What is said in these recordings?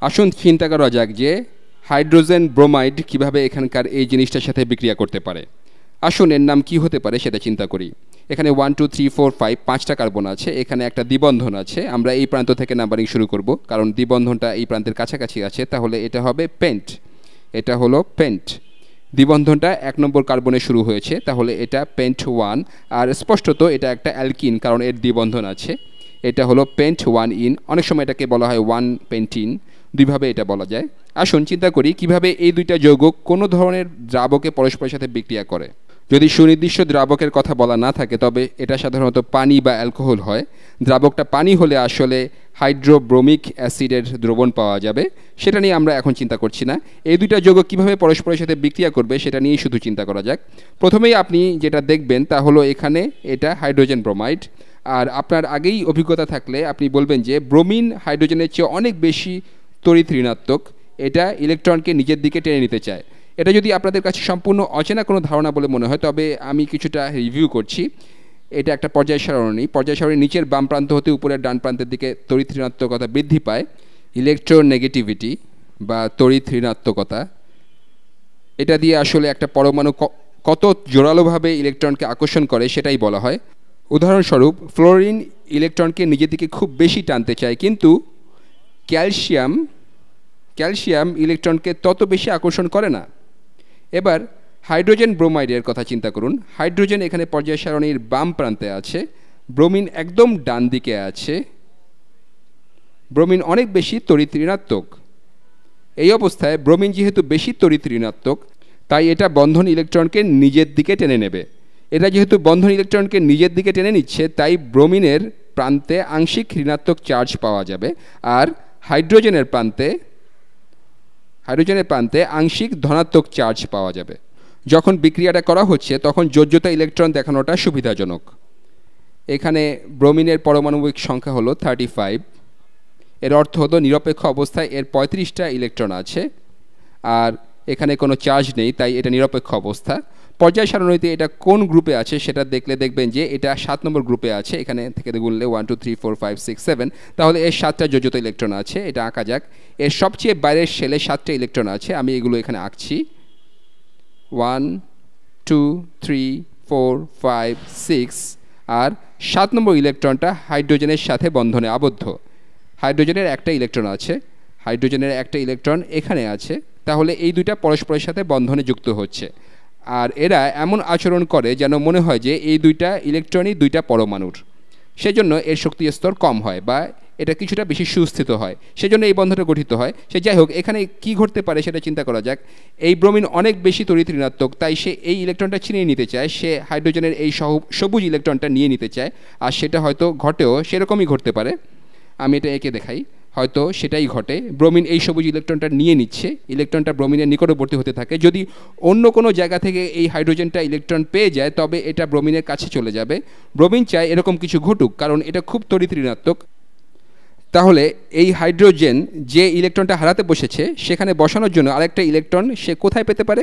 আসুন চিন্তা করা যাক যে হাইড্রোজেন ব্রোমাইড কিভাবে এখানকার এই জিনিসটার সাথে বিক্রিয়া করতে পারে। আসুন এর নাম কি হতে পারে সেটা চিন্তা করি। এখানে 1 2 3 4 5 5টা কার্বন আছে, এখানে একটা দ্বিবন্ধন আছে। আমরা এই প্রান্ত থেকে নাম্বারিং শুরু করব কারণ দ্বিবন্ধনটা এই প্রান্তের কাছাকাছি আছে, তাহলে এটা হবে পেন্ট। এটা হলো পেন্ট। দ্বিবন্ধনটা 1 নম্বর কার্বনে শুরু হয়েছে, তাহলে এটা পেন্ট 1। আর স্পষ্টত এটা একটা অ্যালকিন কারণ এর দ্বিবন্ধন আছে। এটা হলো পেন্ট 1 ইন, অনেক সময় এটাকে বলা হয় 1 পেন্টিন, দুইভাবে এটা বলা যায়। আসুন চিন্তা করি কিভাবে এই দুইটা যৌগ কোনো ধরনের দ্রাবকে পরস্পরের সাথে বিক্রিয়া করে। যদি সুনির্দিষ্ট দ্রাবকের কথা বলা না থাকে তবে এটা সাধারণত পানি বা অ্যালকোহল হয়। দ্রাবকটা পানি হলে আসলে হাইড্রোব্রোমিক অ্যাসিডের দ্রবণ পাওয়া যাবে, সেটা নিয়ে আমরা এখন চিন্তা করছি না। এই দুইটা যৌগ কীভাবে পরস্পরের সাথে বিক্রিয়া করবে সেটা নিয়েই শুধু চিন্তা করা যাক। প্রথমেই আপনি যেটা দেখবেন তা হলো এখানে এটা হাইড্রোজেন ব্রোমাইড। আর আপনার আগেই অভিজ্ঞতা থাকলে আপনি বলবেন যে ব্রোমিন হাইড্রোজেনের চেয়ে অনেক বেশি তড়িৎ ঋণাত্মক, এটা ইলেকট্রনকে নিজের দিকে টেনে নিতে চায়। এটা যদি আপনাদের কাছে সম্পূর্ণ অচেনা কোনো ধারণা বলে মনে হয় তবে আমি কিছুটা রিভিউ করছি। এটা একটা পর্যায় সারণী। পর্যায় সারণীর নিচের বাম প্রান্ত হতে উপরের ডান প্রান্তের দিকে তড়িৎ ঋণাত্মকতা বৃদ্ধি পায়। ইলেকট্রোনেগেটিভিটি বা তড়িৎ ঋণাত্মকতা, এটা দিয়ে আসলে একটা পরমাণু কত জোরালোভাবে ইলেকট্রনকে আকর্ষণ করে সেটাই বলা হয়। উদাহরণস্বরূপ ফ্লোরিন ইলেকট্রনকে নিজের দিকে খুব বেশি টানতে চায়, কিন্তু ক্যালসিয়াম ইলেকট্রনকে তত বেশি আকর্ষণ করে না। এবার হাইড্রোজেন ব্রোমাইডের কথা চিন্তা করুন। হাইড্রোজেন এখানে পর্যায় সারণীর বাম প্রান্তে আছে, ব্রোমিন একদম ডান দিকে আছে। ব্রোমিন অনেক বেশি তড়িৎ ঋণাত্মক। এই অবস্থায় ব্রোমিন যেহেতু বেশি তড়িৎ ঋণাত্মক তাই এটা বন্ধন ইলেকট্রনকে নিজের দিকে টেনে নেবে। এটা যেহেতু বন্ধন ইলেকট্রনকে নিজের দিকে টেনে নিচ্ছে তাই ব্রোমিনের প্রান্তে আংশিক ঋণাত্মক চার্জ পাওয়া যাবে, আর হাইড্রোজেনের প্রান্তে আংশিক ধনাত্মক চার্জ পাওয়া যাবে। যখন বিক্রিয়াটা করা হচ্ছে তখন যোজ্যতা ইলেকট্রন দেখানোটা সুবিধাজনক। এখানে ব্রোমিনের পারমাণবিক সংখ্যা হলো 35। এর অর্থ হলো নিরপেক্ষ অবস্থায় এর 35টা ইলেকট্রন আছে, আর এখানে কোনো চার্জ নেই তাই এটা নিরপেক্ষ অবস্থা। পর্যায় সারণীতে এটা কোন গ্রুপে আছে সেটা দেখবেন যে এটা 7 নম্বর গ্রুপে আছে। এখানে থেকে গুনলে 1 2 3 4 5 6 7, তাহলে এর 7টা যোজ্যতা ইলেকট্রন আছে। এটা আঁকা যাক। এর সবচেয়ে বাইরের শেলে 7টা ইলেকট্রন আছে, আমি এগুলো এখানে আঁকছি। 1 2 3 4 5 6, আর 7 নম্বর ইলেকট্রনটা হাইড্রোজেনের সাথে বন্ধনে আবদ্ধ। হাইড্রোজেনের একটা ইলেকট্রন আছে, হাইড্রোজেনের একটা ইলেকট্রন এখানে আছে, তাহলে এই দুইটা পরস্পরের সাথে বন্ধনে যুক্ত হচ্ছে। আর এরা এমন আচরণ করে যেন মনে হয় যে এই দুইটা ইলেকট্রনই দুইটা পরমাণুর, সেজন্য এর শক্তি স্তর কম হয় বা এটা কিছুটা বেশি সুস্থিত হয়, সেজন্য এই বন্ধনটা গঠিত হয়। সে যাই হোক, এখানে কি ঘটতে পারে সেটা চিন্তা করা যাক। এই ব্রোমিন অনেক বেশি তড়িৎ ঋণাত্মক তাই সে এই ইলেকট্রনটা ছিনিয়ে নিতে চায়, সে হাইড্রোজেনের এই সবুজ ইলেকট্রনটা নিয়ে নিতে চায়। আর সেটা হয়তো ঘটেও, সেরকমই ঘটতে পারে। আমি এটা এঁকে দেখাই, হয়তো সেটাই ঘটে। ব্রোমিন এই সবুজ ইলেকট্রনটা নিয়ে নিচ্ছে, ইলেকট্রনটা ব্রোমিনের নিকটবর্তী হতে থাকে। যদি অন্য কোনো জায়গা থেকে এই হাইড্রোজেনটা ইলেকট্রন পেয়ে যায় তবে এটা ব্রোমিনের কাছে চলে যাবে। ব্রোমিন চায় এরকম কিছু ঘটুক কারণ এটা খুব তড়িৎ ঋণাত্মক। তাহলে এই হাইড্রোজেন যে ইলেকট্রনটা হারাতে বসেছে সেখানে বসানোর জন্য আরেকটা ইলেকট্রন সে কোথায় পেতে পারে?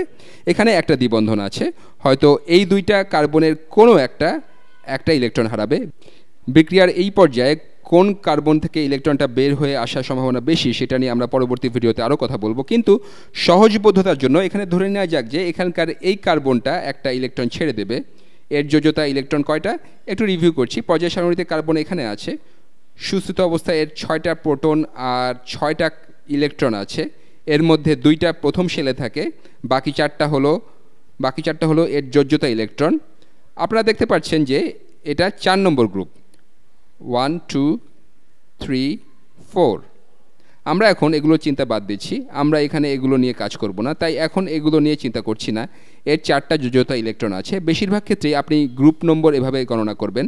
এখানে একটা দ্বিবন্ধন আছে, হয়তো এই দুইটা কার্বনের কোনো একটা ইলেকট্রন হারাবে। বিক্রিয়ার এই পর্যায়ে কোন কার্বন থেকে ইলেকট্রনটা বের হয়ে আসার সম্ভাবনা বেশি সেটা নিয়ে আমরা পরবর্তী ভিডিওতে আরও কথা বলবো, কিন্তু সহজবোধ্যতার জন্য এখানে ধরে নেওয়া যাক যে এখানকার এই কার্বনটা একটা ইলেকট্রন ছেড়ে দেবে। এর যোজ্যতা ইলেকট্রন কয়টা একটু রিভিউ করছি। পর্যায় সারণীতে কার্বন এখানে আছে, সুস্থিত অবস্থায় এর 6টা প্রোটন আর 6টা ইলেকট্রন আছে। এর মধ্যে 2টা প্রথম শেলে থাকে, বাকি চারটা হলো এর যোজ্যতা ইলেকট্রন। আপনারা দেখতে পাচ্ছেন যে এটা 4 নম্বর গ্রুপ, 1 2 3 4। আমরা এখন এগুলো চিন্তা বাদ দিচ্ছি, আমরা এখানে এগুলো নিয়ে কাজ করব না, তাই এখন এগুলো নিয়ে চিন্তা করছি না। এর 4টা যোজ্যতা ইলেকট্রন আছে। বেশিরভাগ ক্ষেত্রেই আপনি গ্রুপ নম্বর এভাবে গণনা করবেন,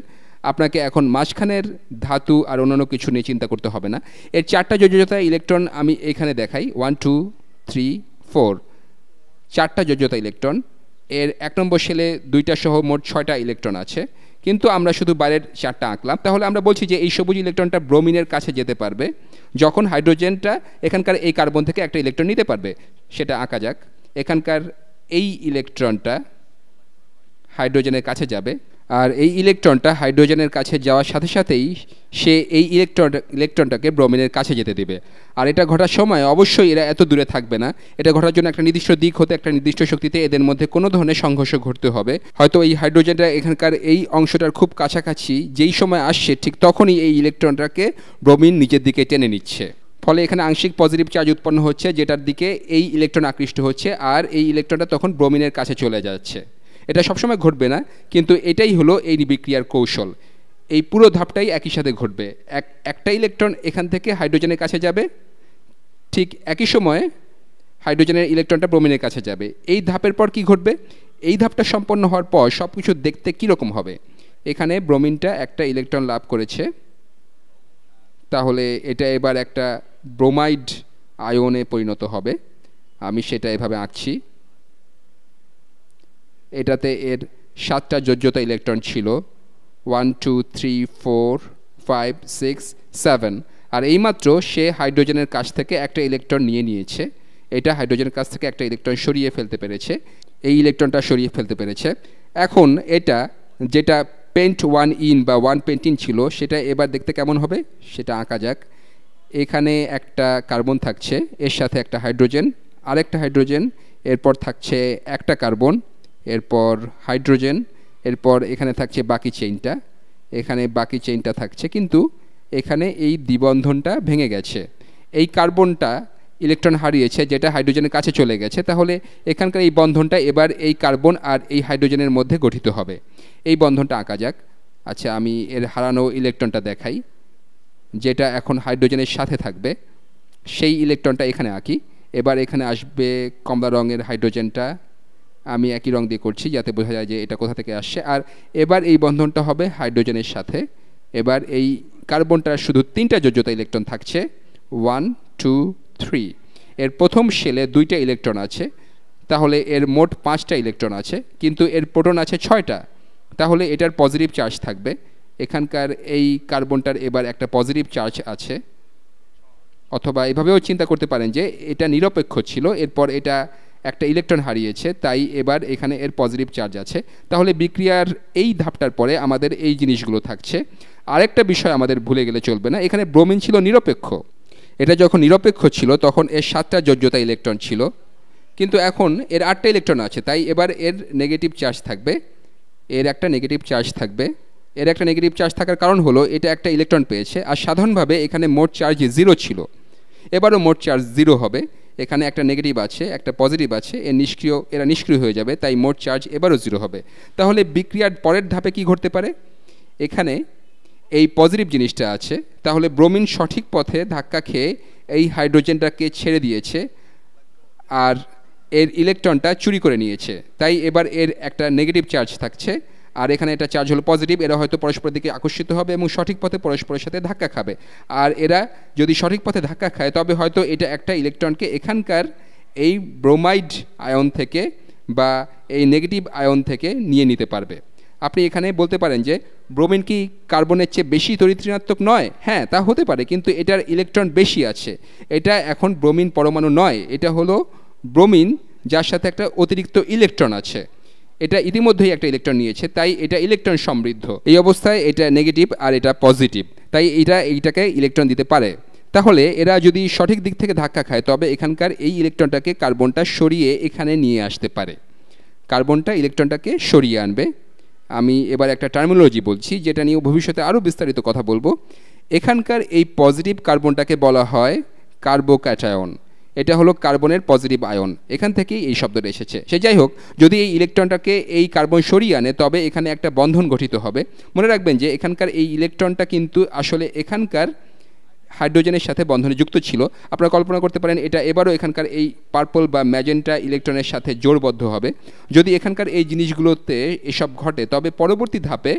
আপনাকে এখন মাঝখানের ধাতু আর অন্যান্য কিছু নিয়ে চিন্তা করতে হবে না। এর 4টা যোজ্যতা ইলেকট্রন আমি এখানে দেখাই, 1 2 3 4, 4টা যোজ্যতা ইলেকট্রন। এর 1 নম্বর শেলে 2টা সহ মোট 6টা ইলেকট্রন আছে, কিন্তু আমরা শুধু বাইরের 4টা আঁকলাম। তাহলে আমরা বলছি যে এই সবুজ ইলেকট্রনটা ব্রোমিনের কাছে যেতে পারবে যখন হাইড্রোজেনটা এখানকার এই কার্বন থেকে একটা ইলেকট্রন নিতে পারবে। সেটা আঁকা যাক। এখানকার এই ইলেকট্রনটা হাইড্রোজেনের কাছে যাবে, আর এই ইলেকট্রনটা হাইড্রোজেনের কাছে যাওয়ার সাথে সাথেই সে এই ইলেকট্রনটাকে ব্রোমিনের কাছে যেতে দেবে। আর এটা ঘটার সময় অবশ্যই এরা এত দূরে থাকবে না, এটা ঘটার জন্য একটা নির্দিষ্ট দিক হতে একটা নির্দিষ্ট শক্তিতে এদের মধ্যে কোনো ধরনের সংঘর্ষ ঘটতে হবে। হয়তো এই হাইড্রোজেনটা এখানকার এই অংশটার খুব কাছাকাছি যেই সময় আসছে ঠিক তখনই এই ইলেকট্রনটাকে ব্রোমিন নিজের দিকে টেনে নিচ্ছে, ফলে এখানে আংশিক পজিটিভ চার্জ উৎপন্ন হচ্ছে যেটার দিকে এই ইলেকট্রন আকৃষ্ট হচ্ছে, আর এই ইলেকট্রনটা তখন ব্রোমিনের কাছে চলে যাচ্ছে। এটা সবসময় ঘটবে না, কিন্তু এটাই হলো এই বিক্রিয়ার কৌশল। এই পুরো ধাপটাই একই সাথে ঘটবে। একটা ইলেকট্রন এখান থেকে হাইড্রোজেনের কাছে যাবে, ঠিক একই সময়ে হাইড্রোজেনের ইলেকট্রনটা ব্রোমিনের কাছে যাবে। এই ধাপের পর কি ঘটবে? এই ধাপটা সম্পন্ন হওয়ার পর সব কিছু দেখতে কীরকম হবে? এখানে ব্রোমিনটা একটা ইলেকট্রন লাভ করেছে, তাহলে এটা এবার একটা ব্রোমাইড আয়নে পরিণত হবে। আমি সেটা এভাবে আঁকছি। এটাতে এর 7টা যোজ্যতা ইলেকট্রন ছিল, 1 2 3 4 5 6 7। আর এইমাত্র সে হাইড্রোজেনের কাছ থেকে একটা ইলেকট্রন নিয়ে নিয়েছে। এটা হাইড্রোজেনের কাছ থেকে একটা ইলেকট্রন সরিয়ে ফেলতে পেরেছে, এই ইলেকট্রনটা সরিয়ে ফেলতে পেরেছে। এখন এটা যেটা পেন্ট 1 ইন বা 1 পেন্টিন ছিল সেটা এবার দেখতে কেমন হবে সেটা আঁকা যাক। এখানে একটা কার্বন থাকছে, এর সাথে একটা হাইড্রোজেন, আরেকটা হাইড্রোজেন, এরপর থাকছে একটা কার্বন, এরপর হাইড্রোজেন, এরপর এখানে থাকছে বাকি চেইনটা, এখানে বাকি চেইনটা থাকছে, কিন্তু এখানে এই দ্বিবন্ধনটা ভেঙে গেছে। এই কার্বনটা ইলেকট্রন হারিয়েছে যেটা হাইড্রোজেনের কাছে চলে গেছে, তাহলে এখানকার এই বন্ধনটা এবার এই কার্বন আর এই হাইড্রোজেনের মধ্যে গঠিত হবে। এই বন্ধনটা আঁকা যাক। আচ্ছা, আমি এর হারানো ইলেকট্রনটা দেখাই যেটা এখন হাইড্রোজেনের সাথে থাকবে, সেই ইলেকট্রনটা এখানে আঁকি। এবার এখানে আসবে কমলা রঙের হাইড্রোজেনটা, আমি একই রং দিয়ে করছি যাতে বোঝা যায় যে এটা কোথা থেকে আসছে। আর এবার এই বন্ধনটা হবে হাইড্রোজেনের সাথে। এবার এই কার্বনটার শুধু 3টা যোজ্যতা ইলেকট্রন থাকছে, 1 2 3। এর প্রথম শেলে 2টা ইলেকট্রন আছে, তাহলে এর মোট 5টা ইলেকট্রন আছে, কিন্তু এর প্রোটন আছে 6টা, তাহলে এটার পজিটিভ চার্জ থাকবে। এখানকার এই কার্বনটার এবার একটা পজিটিভ চার্জ আছে, অথবা এভাবেও চিন্তা করতে পারেন যে এটা নিরপেক্ষ ছিল, এরপর এটা একটা ইলেকট্রন হারিয়েছে, তাই এবার এখানে এর পজিটিভ চার্জ আছে। তাহলে বিক্রিয়ার এই ধাপটার পরে আমাদের এই জিনিসগুলো থাকছে। আরেকটা বিষয় আমাদের ভুলে গেলে চলবে না, এখানে ব্রোমিন ছিল নিরপেক্ষ। এটা যখন নিরপেক্ষ ছিল তখন এর 7টা যোজ্যতা ইলেকট্রন ছিল, কিন্তু এখন এর 8টা ইলেকট্রন আছে, তাই এবার এর নেগেটিভ চার্জ থাকবে, এর একটা নেগেটিভ চার্জ থাকবে। এর একটা নেগেটিভ চার্জ থাকার কারণ হলো এটা একটা ইলেকট্রন পেয়েছে, আর সাধারণভাবে এখানে মোট চার্জ 0 ছিল, এবারও মোট চার্জ 0 হবে। এখানে একটা নেগেটিভ আছে, একটা পজিটিভ আছে, এরা নিষ্ক্রিয় হয়ে যাবে, তাই মোট চার্জ এবারও 0 হবে। তাহলে বিক্রিয়ার পরের ধাপে কি ঘটতে পারে? এখানে এই পজিটিভ জিনিসটা আছে, তাহলে ব্রোমিন সঠিক পথে ধাক্কা খেয়ে এই হাইড্রোজেনটাকে ছেড়ে দিয়েছে আর এর ইলেকট্রনটা চুরি করে নিয়েছে, তাই এবার এর একটা নেগেটিভ চার্জ থাকছে, আর এখানে একটা চার্জ হলো পজিটিভ। এরা হয়তো পরস্পরের দিকে আকর্ষিত হবে এবং সঠিক পথে পরস্পরের সাথে ধাক্কা খাবে। আর এরা যদি সঠিক পথে ধাক্কা খায় তবে হয়তো এটা একটা ইলেকট্রনকে এখানকার এই ব্রোমাইড আয়ন থেকে বা এই নেগেটিভ আয়ন থেকে নিয়ে নিতে পারবে। আপনি এখানে বলতে পারেন যে ব্রোমিন কি কার্বনের চেয়ে বেশি তড়িৎ-ঋণাত্মক নয়? হ্যাঁ, তা হতে পারে, কিন্তু এটার ইলেকট্রন বেশি আছে। এটা এখন ব্রোমিন পরমাণু নয়, এটা হলো ব্রোমিন যার সাথে একটা অতিরিক্ত ইলেকট্রন আছে। এটা ইতিমধ্যেই একটা ইলেকট্রন নিয়েছে, তাই এটা ইলেকট্রন সমৃদ্ধ। এই অবস্থায় এটা নেগেটিভ আর এটা পজিটিভ, তাই এইটাকে ইলেকট্রন দিতে পারে। তাহলে এরা যদি সঠিক দিক থেকে ধাক্কা খায় তবে এখানকার এই ইলেকট্রনটাকে কার্বনটা সরিয়ে এখানে নিয়ে আসতে পারে, কার্বনটা ইলেকট্রনটাকে সরিয়ে আনবে। আমি এবার একটা টার্মিনোলজি বলছি যেটা নিয়ে ভবিষ্যতে আরও বিস্তারিত কথা বলবো। এখানকার এই পজিটিভ কার্বনটাকে বলা হয় কার্বোক্যাটায়ন। এটা হলো কার্বনের পজিটিভ আয়ন, এখান থেকেই এই শব্দটা এসেছে। সে যাই হোক, যদি এই ইলেকট্রনটাকে এই কার্বন সরিয়ে আনে তবে এখানে একটা বন্ধন গঠিত হবে। মনে রাখবেন যে এখানকার এই ইলেকট্রনটা কিন্তু আসলে এখানকার হাইড্রোজেনের সাথে বন্ধনে যুক্ত ছিল। আপনারা কল্পনা করতে পারেন এটা এবারও এখানকার এই পার্পল বা ম্যাজেন্টা ইলেকট্রনের সাথে জোড়বদ্ধ হবে। যদি এখানকার এই জিনিসগুলোতে এসব ঘটে তবে পরবর্তী ধাপে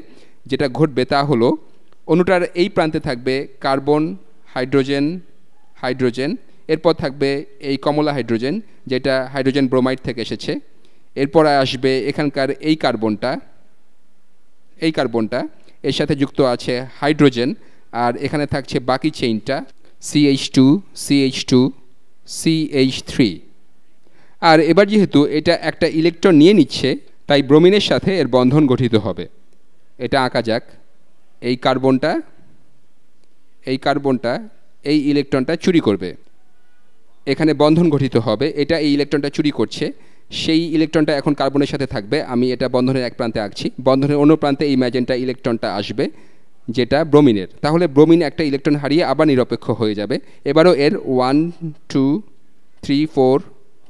যেটা ঘটবে তা হলো অণুটার এই প্রান্তে থাকবে কার্বন, হাইড্রোজেন, হাইড্রোজেন, এরপর থাকবে এই কমলা হাইড্রোজেন যেটা হাইড্রোজেন ব্রোমাইড থেকে এসেছে। এরপর আসবে এখানকার এই কার্বনটা, এর সাথে যুক্ত আছে হাইড্রোজেন, আর এখানে থাকছে বাকি চেইনটা CH2 CH2 CH3। আর এবার যেহেতু এটা একটা ইলেকট্রন নিয়ে নিচ্ছে তাই ব্রোমিনের সাথে এর বন্ধন গঠিত হবে। এটা আঁকা যাক। এই কার্বনটা এই ইলেকট্রনটা চুরি করবে, এখানে বন্ধন গঠিত হবে, এটা এই ইলেকট্রনটা চুরি করছে, সেই ইলেকট্রনটা এখন কার্বনের সাথে থাকবে। আমি এটা বন্ধনের এক প্রান্তে আঁকছি, বন্ধনের অন্য প্রান্তে এই ম্যাজেন্টা ইলেকট্রনটা আসবে যেটা ব্রোমিনের। তাহলে ব্রোমিন একটা ইলেকট্রন হারিয়ে আবার নিরপেক্ষ হয়ে যাবে। এবারও এর 1 2 3 4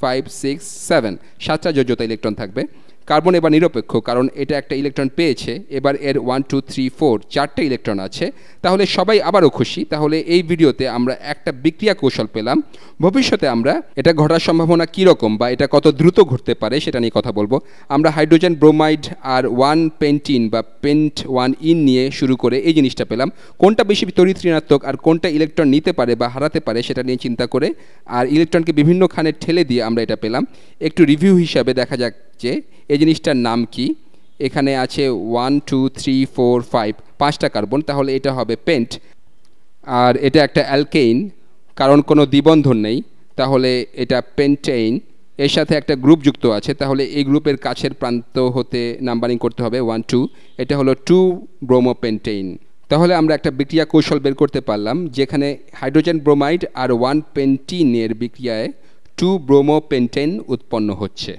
5 6 7 সাতটা যোজ্যতা ইলেকট্রন থাকবে। কার্বন এবার নিরপেক্ষ, কারণ এটা একটা ইলেকট্রন পেয়েছে। এবার এর 1 2 3 4 চারটে ইলেকট্রন আছে, তাহলে সবাই আবারও খুশি। তাহলে এই ভিডিওতে আমরা একটা বিক্রিয়া কৌশল পেলাম। ভবিষ্যতে আমরা এটা ঘটার সম্ভাবনা কীরকম বা এটা কত দ্রুত ঘটতে পারে সেটা নিয়ে কথা বলবো। আমরা হাইড্রোজেন ব্রোমাইড আর 1 পেন্টিন বা পেন্ট 1 ইন নিয়ে শুরু করে এই জিনিসটা পেলাম। কোনটা বেশি তড়িৎ ঋণাত্মক আর কোনটা ইলেকট্রন নিতে পারে বা হারাতে পারে সেটা নিয়ে চিন্তা করে আর ইলেকট্রনকে বিভিন্ন খানে ঠেলে দিয়ে আমরা এটা পেলাম। একটু রিভিউ হিসাবে দেখা যাক যে এই জিনিসটার নাম কি। এখানে আছে 1 2 3 4 5 পাঁচটা কার্বন, তাহলে এটা হবে পেন্ট। আর এটা একটা অ্যালকেইন, কারণ কোনো দ্বিবন্ধন নেই, তাহলে এটা পেন্টেইন। এর সাথে একটা গ্রুপ যুক্ত আছে, তাহলে এই গ্রুপের কাছের প্রান্ত হতে নাম্বারিং করতে হবে 1 2। এটা হলো 2 ব্রোমোপেন্টেইন। তাহলে আমরা একটা বিক্রিয়া কৌশল বের করতে পারলাম যেখানে হাইড্রোজেন ব্রোমাইড আর 1 পেন্টিনের বিক্রিয়ায় 2 ব্রোমোপেন্টেন উৎপন্ন হচ্ছে।